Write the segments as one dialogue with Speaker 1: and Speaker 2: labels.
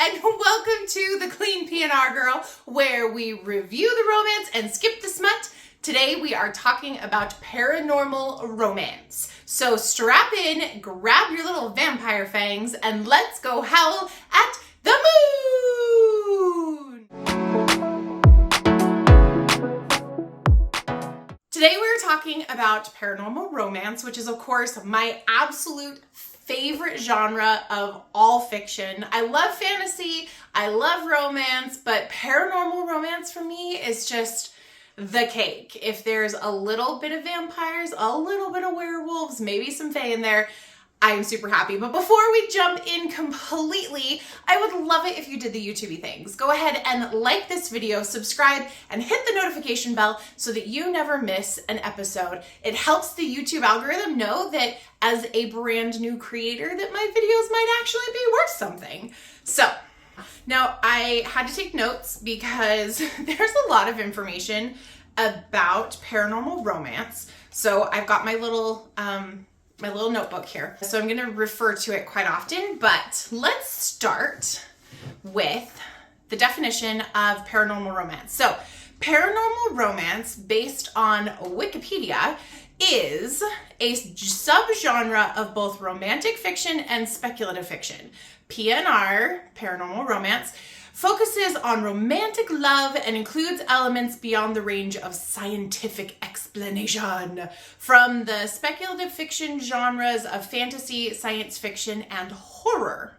Speaker 1: and welcome to the Clean PNR Girl, where we review the romance and skip the smut. Today we are talking about paranormal romance. So strap in, grab your little vampire fangs, and let's go howl at the moon! Today we're talking about paranormal romance, which is of course my absolute favorite genre of all fiction. I love fantasy, I love romance, but paranormal romance for me is just the cake. If there's a little bit of vampires, a little bit of werewolves, maybe some fae in there, I'm super happy. But before we jump in completely, I would love it if you did the YouTubey things. Go ahead and like this video, subscribe, and hit the notification bell so that you never miss an episode. It helps the YouTube algorithm know that as a brand new creator that my videos might actually be worth something. So now I had to take notes because there's a lot of information about paranormal romance. So I've got my little notebook here. So I'm going to refer to it quite often, but let's start with the definition of paranormal romance. So paranormal romance, based on Wikipedia, is a subgenre of both romantic fiction and speculative fiction. PNR, paranormal romance, focuses on romantic love and includes elements beyond the range of scientific explanation from the speculative fiction genres of fantasy, science fiction, and horror.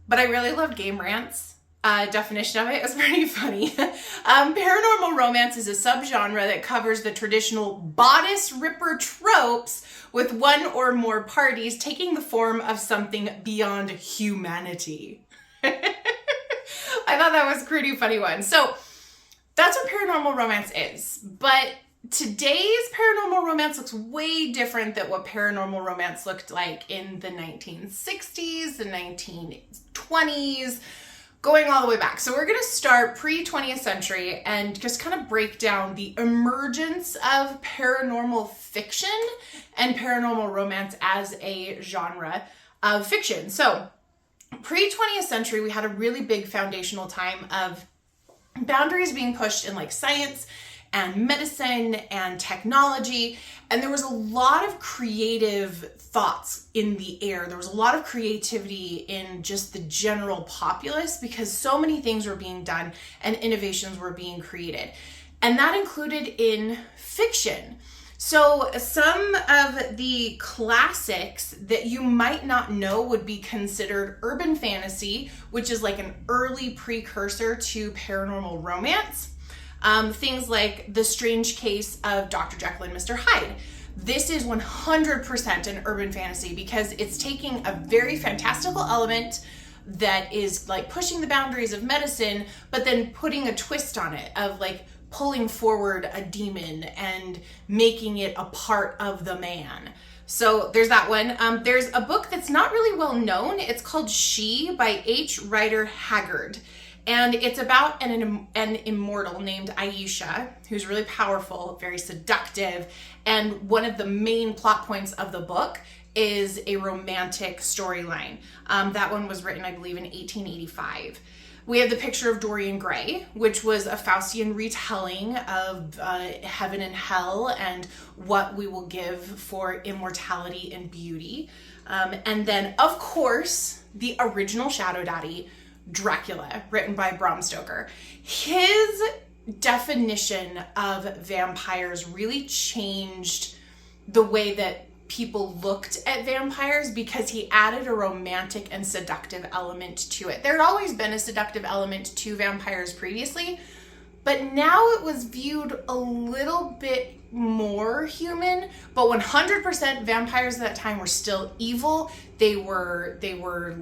Speaker 1: But I really loved Game Rant's definition of it. It was pretty funny. Paranormal romance is a subgenre that covers the traditional bodice ripper tropes with one or more parties taking the form of something beyond humanity. I thought that was a pretty funny one. So that's what paranormal romance is. But today's paranormal romance looks way different than what paranormal romance looked like in the 1960s, the 1920s, going all the way back. So we're going to start pre-20th century and just kind of break down the emergence of paranormal fiction and paranormal romance as a genre of fiction. So pre-20th century, we had a really big foundational time of boundaries being pushed in like science and medicine and technology. And there was a lot of creative thoughts in the air. There was a lot of creativity in just the general populace because so many things were being done and innovations were being created. And that included in fiction. So some of the classics that you might not know would be considered urban fantasy, which is like an early precursor to paranormal romance. Things like The Strange Case of Dr. Jekyll and Mr. Hyde. This is 100% an urban fantasy because it's taking a very fantastical element that is like pushing the boundaries of medicine, but then putting a twist on it of like pulling forward a demon and making it a part of the man. So there's that one. There's a book that's not really well known. It's called She by H. Rider Haggard. And it's about an immortal named Aisha, who's really powerful, very seductive. And one of the main plot points of the book is a romantic storyline. That one was written, I believe, in 1885. We have the picture of Dorian Gray, which was a Faustian retelling of heaven and hell and what we will give for immortality and beauty. And then, of course, the original Shadow Daddy, Dracula, written by Bram Stoker. His definition of vampires really changed the way that people looked at vampires because he added a romantic and seductive element to it. There had always been a seductive element to vampires previously, but now it was viewed a little bit more human. But 100% vampires at that time were still evil. They were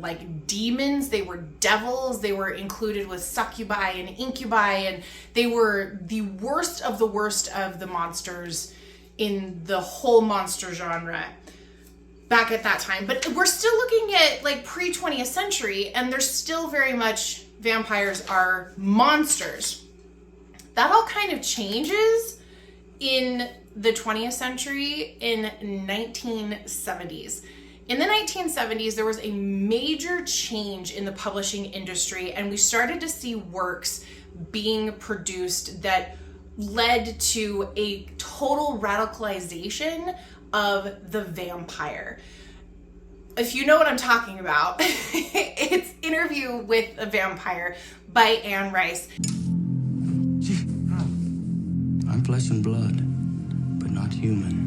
Speaker 1: like demons, they were devils, they were included with succubi and incubi, and they were the worst of the monsters in the whole monster genre back at that time. But we're still looking at like pre-20th century, and there's still very much vampires are monsters. That all kind of changes in the 20th century in 1970s. In the 1970s, there was a major change in the publishing industry, and we started to see works being produced that led to a total radicalization of the vampire. If you know what I'm talking about, it's Interview with a Vampire by Anne Rice.
Speaker 2: I'm flesh and blood, but not human.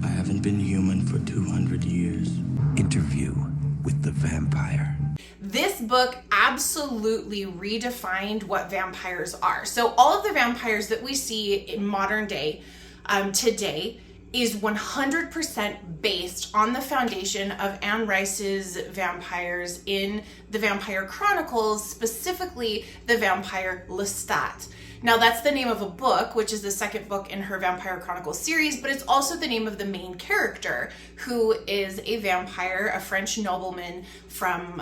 Speaker 2: I haven't been human for 200 years. Interview with the Vampire.
Speaker 1: This book absolutely redefined what vampires are. So all of the vampires that we see in modern day, today, is 100% based on the foundation of Anne Rice's vampires in the Vampire Chronicles, specifically the vampire Lestat. Now that's the name of a book, which is the second book in her Vampire Chronicles series, but it's also the name of the main character, who is a vampire, a French nobleman from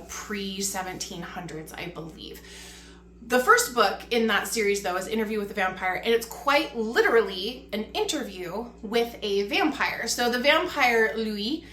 Speaker 1: pre-1700s, I believe. The first book in that series, though, is Interview with the Vampire, and it's quite literally an interview with a vampire. So the vampire Louis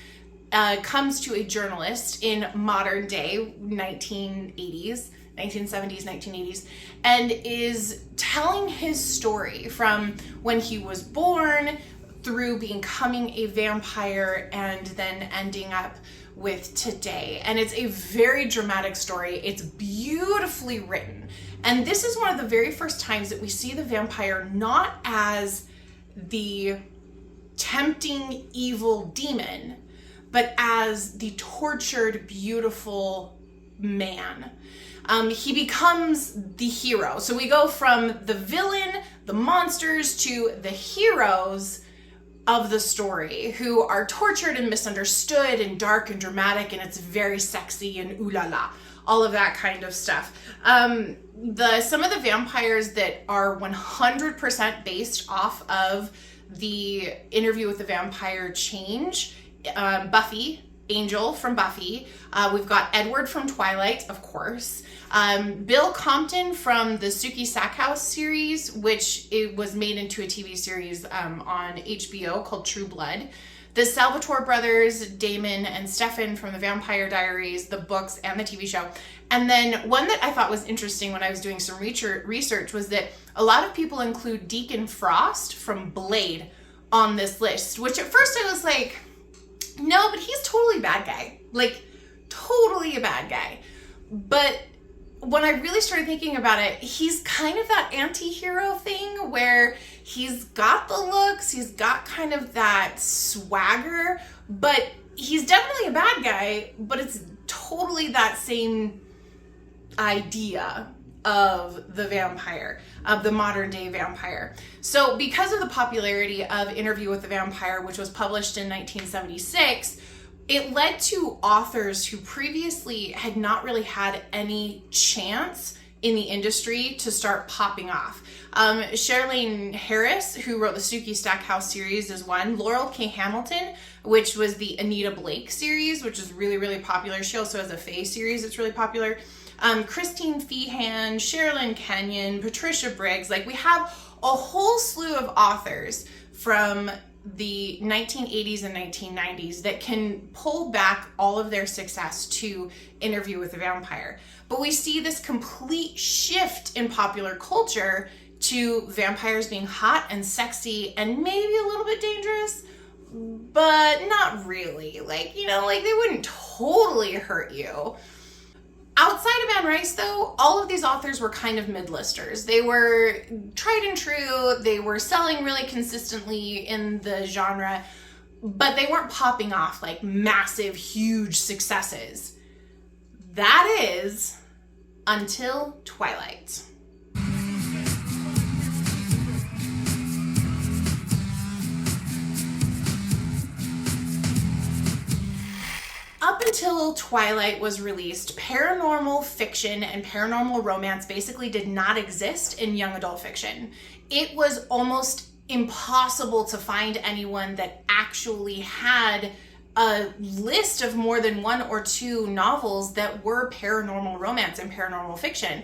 Speaker 1: comes to a journalist in modern day, 1970s, 1980s, and is telling his story from when he was born through becoming a vampire and then ending up with today. And it's a very dramatic story. It's beautifully written. And this is one of the very first times that we see the vampire not as the tempting evil demon, but as the tortured, beautiful man. He becomes the hero. So we go from the villain, the monsters, to the heroes of the story, who are tortured and misunderstood and dark and dramatic, and it's very sexy and ooh la la, all of that kind of stuff. Some of the vampires that are 100% based off of the Interview with the Vampire change, Buffy, Angel from Buffy, we've got Edward from Twilight, of course, Bill Compton from the Sookie Stackhouse series, which it was made into a TV series on HBO called True Blood. The Salvatore brothers, Damon and Stefan from the Vampire Diaries, the books and the TV show. And then one that I thought was interesting when I was doing some research was that a lot of people include Deacon Frost from Blade on this list, which at first I was like, no, but he's totally a bad guy. Like, totally a bad guy. But when I really started thinking about it, he's kind of that anti-hero thing where he's got the looks, he's got kind of that swagger, but he's definitely a bad guy, but it's totally that same idea of the vampire, of the modern day vampire. So because of the popularity of Interview with the Vampire, which was published in 1976, it led to authors who previously had not really had any chance in the industry to start popping off. Charlene Harris, who wrote the Sookie Stackhouse series, is one. Laurel K. Hamilton, which was the Anita Blake series, which is really, really popular. She also has a Faye series that's really popular. Christine Feehan, Sherilyn Kenyon, Patricia Briggs. Like, we have a whole slew of authors from the 1980s and 1990s that can pull back all of their success to Interview with the Vampire. But we see this complete shift in popular culture to vampires being hot and sexy and maybe a little bit dangerous, but not really. Like, you know, like they wouldn't totally hurt you. Outside of Anne Rice, though, all of these authors were kind of mid-listers. They were tried and true, they were selling really consistently in the genre, but they weren't popping off like massive, huge successes. That is until Twilight. Up until Twilight was released, paranormal fiction and paranormal romance basically did not exist in young adult fiction. It was almost impossible to find anyone that actually had a list of more than one or two novels that were paranormal romance and paranormal fiction.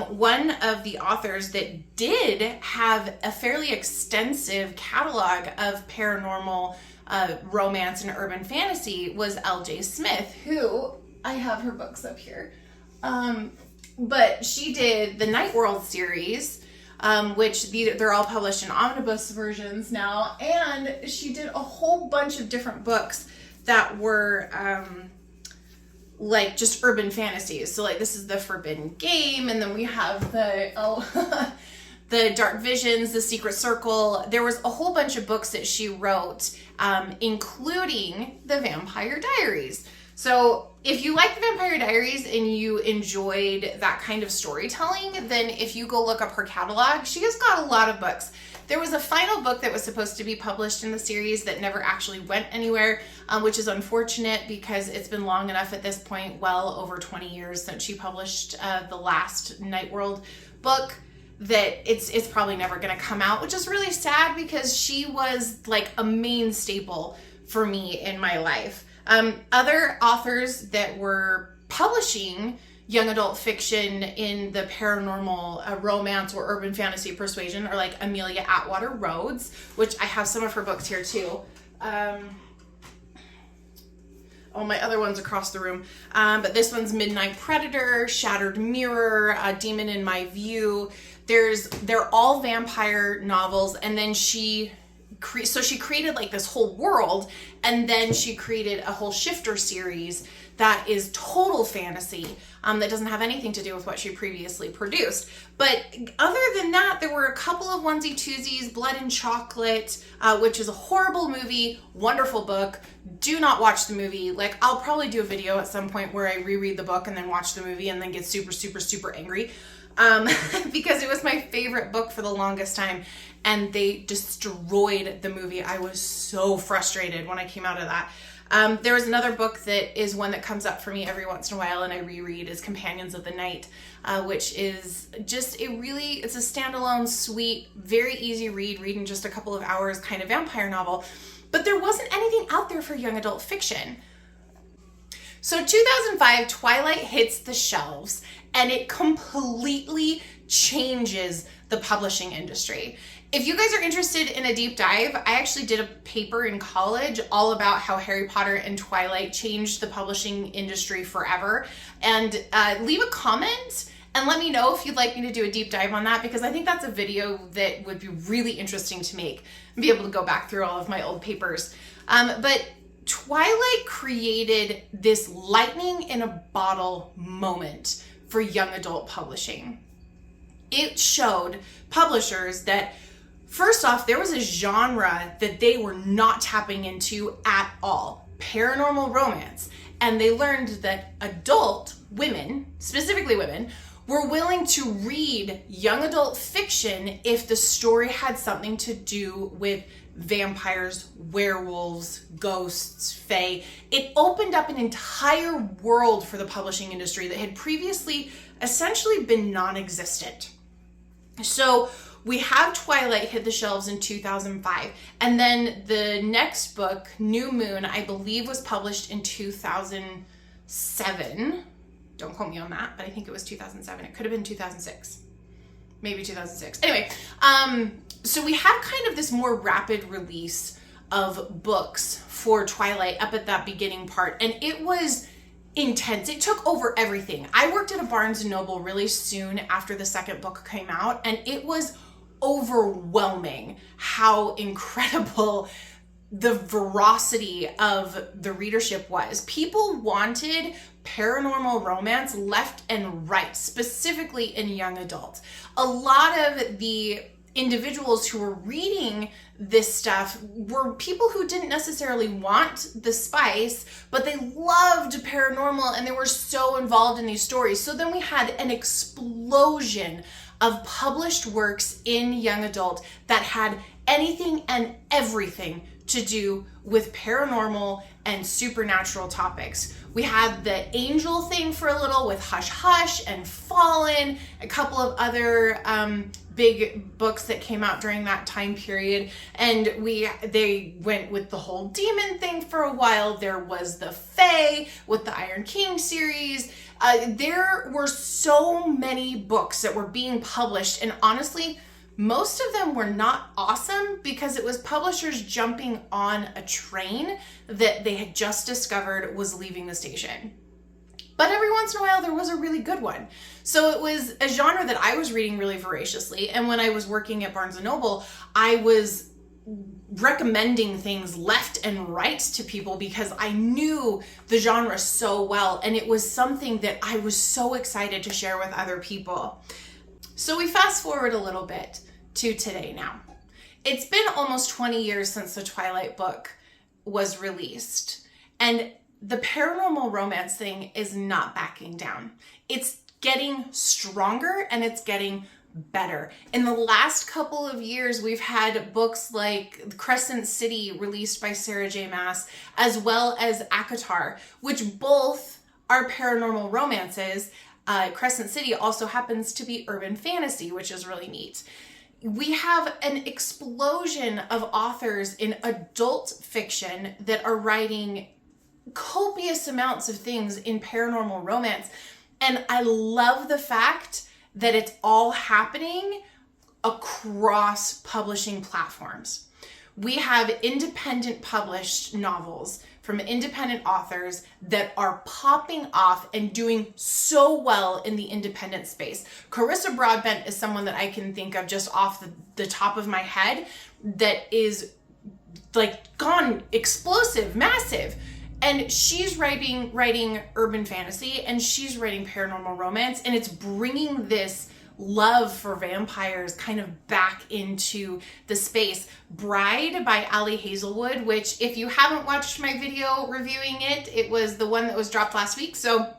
Speaker 1: One of the authors that did have a fairly extensive catalog of paranormal romance and urban fantasy was L.J. Smith, who I have her books up here. But she did the Night World series, which they're all published in omnibus versions now, and she did a whole bunch of different books that were like just urban fantasies. So like this is the Forbidden Game, and then we have the the Dark Visions, the Secret Circle. There was a whole bunch of books that she wrote, including the Vampire Diaries. So if you like the Vampire Diaries and you enjoyed that kind of storytelling, then if you go look up her catalog, she has got a lot of books. There was a final book that was supposed to be published in the series that never actually went anywhere, which is unfortunate because it's been long enough at this point, well over 20 years since she published the last Night World book, that it's probably never going to come out, which is really sad because she was like a main staple for me in my life. Other authors that were publishing young adult fiction in the paranormal romance or urban fantasy persuasion are like Amelia Atwater Rhodes, which I have some of her books here too. All my other ones across the room. But this one's Midnight Predator, Shattered Mirror, Demon in My View. They're all vampire novels, and then she created like this whole world, and then she created a whole shifter series that is total fantasy, that doesn't have anything to do with what she previously produced. But other than that, there were a couple of onesie-twosies, Blood and Chocolate, which is a horrible movie, wonderful book. Do not watch the movie. Like, I'll probably do a video at some point where I reread the book and then watch the movie and then get super, super, super angry. Because it was my favorite book for the longest time, and they destroyed the movie. I was so frustrated when I came out of that. There was another book that is one that comes up for me every once in a while and I reread, is Companions of the Night, which is just it's a standalone, sweet, very easy read in just a couple of hours kind of vampire novel. But there wasn't anything out there for young adult fiction. So 2005, Twilight hits the shelves and it completely changes the publishing industry. If you guys are interested in a deep dive, I actually did a paper in college all about how Harry Potter and Twilight changed the publishing industry forever. And leave a comment and let me know if you'd like me to do a deep dive on that, because I think that's a video that would be really interesting to make and be able to go back through all of my old papers. But Twilight created this lightning in a bottle moment for young adult publishing. It showed publishers that, first off, there was a genre that they were not tapping into at all, paranormal romance. And they learned that adult women, specifically women, were willing to read young adult fiction if the story had something to do with vampires, werewolves, ghosts, fae. It opened up an entire world for the publishing industry that had previously essentially been non-existent. So we have Twilight hit the shelves in 2005, and then the next book, New Moon, I believe was published in 2007. Don't quote me on that, but I think it was 2007. It could have been 2006. Maybe 2006. Anyway, so we have kind of this more rapid release of books for Twilight up at that beginning part, and it was intense. It took over everything. I worked at a Barnes & Noble really soon after the second book came out, and it was overwhelming how incredible the veracity of the readership was. People wanted paranormal romance left and right, specifically in young adults. A lot of the individuals who were reading this stuff were people who didn't necessarily want the spice, but they loved paranormal and they were so involved in these stories. So then we had an explosion of published works in young adult that had anything and everything to do with paranormal and supernatural topics. We had the angel thing for a little with Hush Hush and Fallen, a couple of other big books that came out during that time period, and they went with the whole demon thing for a while. There was the Fae with the Iron King series. There were so many books that were being published, and honestly, Most of them were not awesome because it was publishers jumping on a train that they had just discovered was leaving the station. But every once in a while, there was a really good one. So it was a genre that I was reading really voraciously. And when I was working at Barnes & Noble, I was recommending things left and right to people because I knew the genre so well. And it was something that I was so excited to share with other people. So we fast forward a little bit to today now. It's been almost 20 years since the Twilight book was released. And the paranormal romance thing is not backing down. It's getting stronger and it's getting better. In the last couple of years, we've had books like Crescent City, released by Sarah J. Maas, as well as ACOTAR, which both are paranormal romances. Crescent City also happens to be urban fantasy, which is really neat. We have an explosion of authors in adult fiction that are writing copious amounts of things in paranormal romance. And I love the fact that it's all happening across publishing platforms. We have independent published novels from independent authors that are popping off and doing so well in the independent space. Carissa Broadbent is someone that I can think of just off the top of my head that is like gone explosive, massive. And she's writing urban fantasy and she's writing paranormal romance, and it's bringing this love for vampires kind of back into the space. Bride by Ali Hazelwood, which if you haven't watched my video reviewing it, it was the one that was dropped last week. So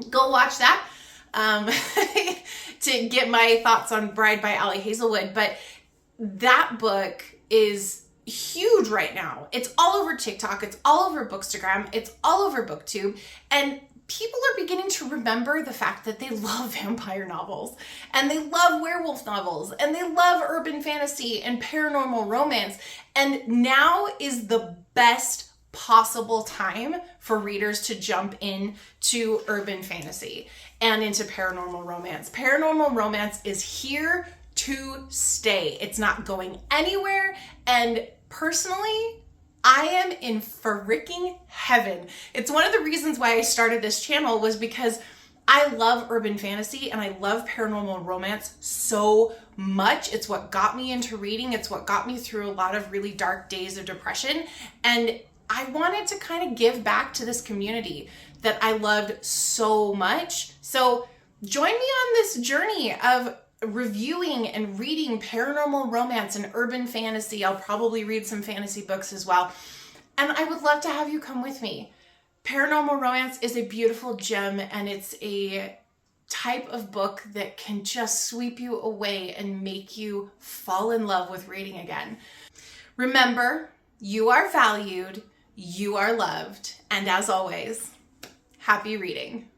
Speaker 1: go watch that to get my thoughts on Bride by Ali Hazelwood. But that book is huge right now. It's all over TikTok, it's all over Bookstagram, it's all over BookTube, and people are beginning to remember the fact that they love vampire novels, and they love werewolf novels, and they love urban fantasy and paranormal romance, and now is the best possible time for readers to jump in to urban fantasy and into paranormal romance. Paranormal romance is here to stay. It's not going anywhere, and personally, I am in freaking heaven. It's one of the reasons why I started this channel, was because I love urban fantasy and I love paranormal romance so much. It's what got me into reading. It's what got me through a lot of really dark days of depression. And I wanted to kind of give back to this community that I loved so much. So join me on this journey of reviewing and reading paranormal romance and urban fantasy. I'll probably read some fantasy books as well. And I would love to have you come with me. Paranormal romance is a beautiful gem, and it's a type of book that can just sweep you away and make you fall in love with reading again. Remember, you are valued, you are loved, and as always, happy reading.